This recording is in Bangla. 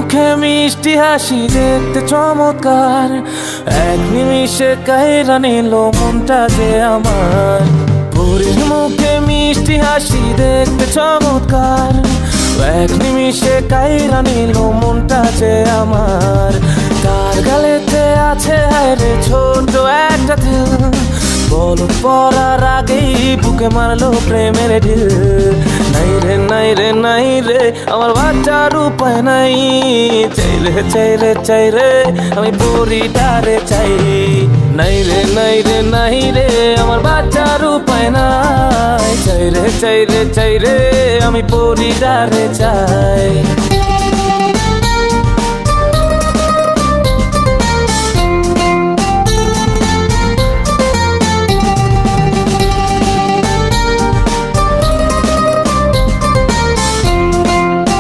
মুখে মিষ্টি হাসি দেখতে চমৎকার, এক নিমিষে কাইরা নিল মনটা যে আমার। পরীর মুখে মিষ্টি হাসি দেখতে চমৎকার, এক নিমিষে কাইরা নিল মনটা যে আমার। তার গালেতে আছে হায়রে ছোট একটা দিল, বলদ পড়ার আগেই বুকে মারলো প্রেমের ঢিল। নাই রে নাই রে নাই রে আমার বাচ্চার উপায় নাই, চাই রে চাই রে চাই রে আমি পরিটারে চাই। নাই রে নাই রে নাই রে আমার বাচ্চার উপায় নাই, চাই রে চাই রে চাই রে আমি পরিটারে চাই।